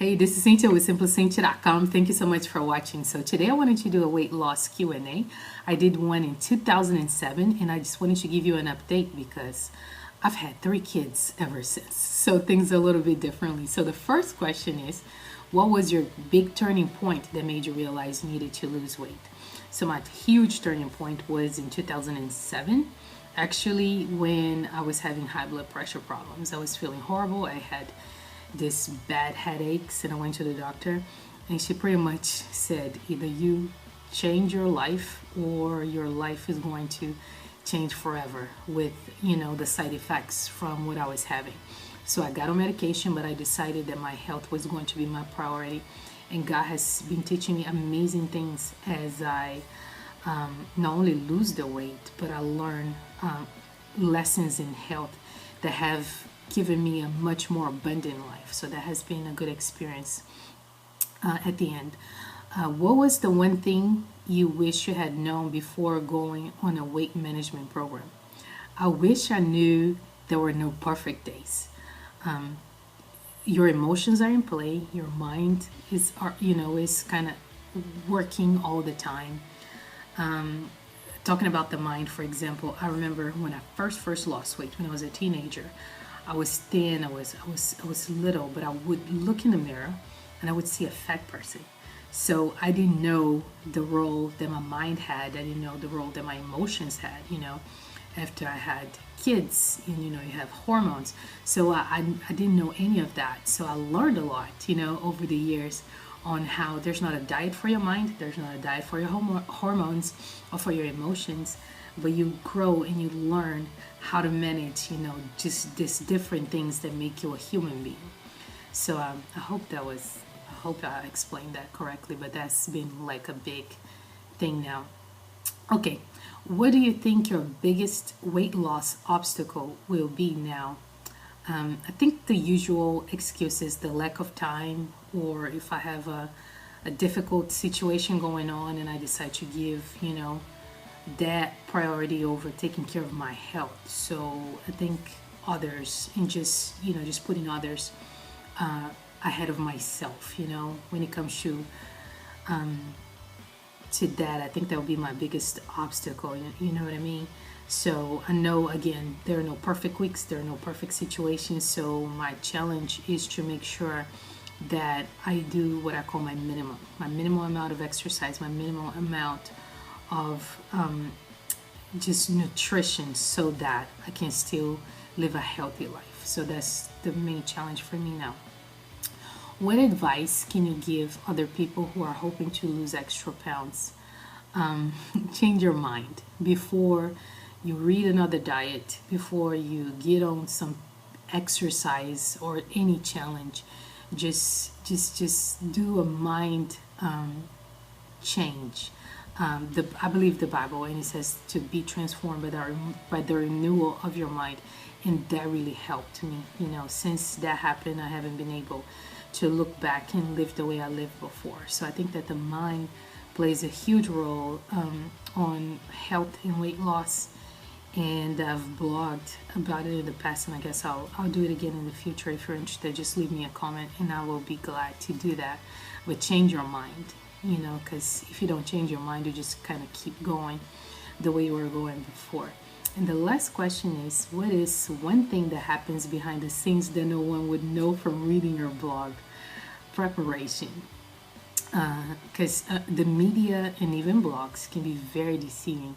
Hey, this is Cynthia with SimpleCynthia.com. Thank you so much for watching. So today I wanted to do a weight loss Q&A. I did one in 2007 and I just wanted to give you an update because I've had 3 kids ever since. So things are a little bit differently. So the first question is, what was your big turning point that made you realize you needed to lose weight? So my huge turning point was in 2007. Actually, when I was having high blood pressure problems, I was feeling horrible. I had this bad headaches and I went to the doctor and she pretty much said either you change your life or your life is going to change forever with the side effects from what I was having. So I got on medication, but I decided that my health was going to be my priority, and God has been teaching me amazing things as I not only lose the weight, but I learn lessons in health that have given me a much more abundant life. So that has been a good experience at the end. What was the one thing you wish you had known before going on a weight management program? I wish I knew there were no perfect days. Your emotions are in play. Your mind is kind of working all the time. Talking about the mind, for example, I remember when I first lost weight when I was a teenager. I was thin, I was little, but I would look in the mirror and I would see a fat person. So I didn't know the role that my mind had. I didn't know the role that my emotions had. After I had kids, and you have hormones. So I didn't know any of that. So I learned a lot, over the years on how there's not a diet for your mind, there's not a diet for your hormones or for your emotions, but you grow and you learn how to manage, just these different things that make you a human being. So I hope I explained that correctly, but that's been like a big thing now. Okay, what do you think your biggest weight loss obstacle will be now? I think the usual excuse is the lack of time, or if I have a difficult situation going on and I decide to give, that priority over taking care of my health. So I think others and just putting others ahead of myself, when it comes to that, I think that would be my biggest obstacle. You know what I mean? So I know, again, there are no perfect weeks, there are no perfect situations. So my challenge is to make sure that I do what I call my minimum amount of exercise, my minimum amount of just nutrition, so that I can still live a healthy life. So that's the main challenge for me now. What advice can you give other people who are hoping to lose extra pounds? Change your mind before you read another diet, before you get on some exercise or any challenge. Just do a mind change. I believe the Bible, and it says to be transformed by the renewal of your mind, and that really helped me. Since that happened, I haven't been able to look back and live the way I lived before. So I think that the mind plays a huge role on health and weight loss. And I've blogged about it in the past, and I guess I'll do it again in the future. If you're interested, just leave me a comment and I will be glad to do that. But change your mind, because if you don't change your mind, you just kind of keep going the way you were going before. And the last question is, what is one thing that happens behind the scenes that no one would know from reading your blog? Preparation. Because the media and even blogs can be very deceiving.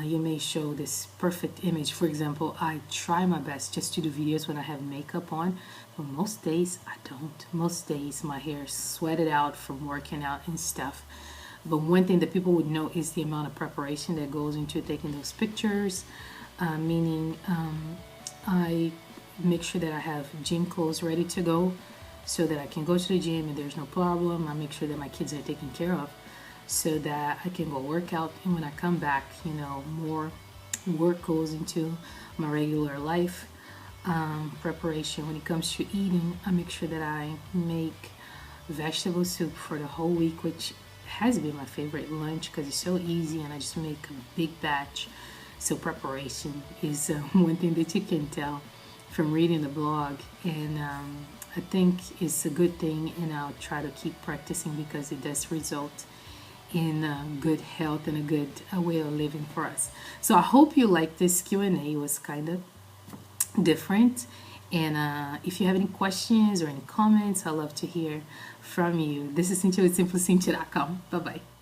You may show this perfect image. For example, I try my best just to do videos when I have makeup on, but most days I don't. Most days my hair is sweated out from working out and stuff. But one thing that people would know is the amount of preparation that goes into taking those pictures, meaning I make sure that I have gym clothes ready to go so that I can go to the gym and there's no problem. I make sure that my kids are taken care of so that I can go work out. And when I come back, more work goes into my regular life. Preparation when it comes to eating, I make sure that I make vegetable soup for the whole week, which has been my favorite lunch because it's so easy and I just make a big batch. So preparation is one thing that you can tell from reading the blog. And I think it's a good thing, and I'll try to keep practicing because it does result in good health and a good way of living for us. So I hope you like this Q&A. It was kind of different. And if you have any questions or any comments, I'd love to hear from you. This is Cynthia with SimplyCynthia.com. Bye-bye.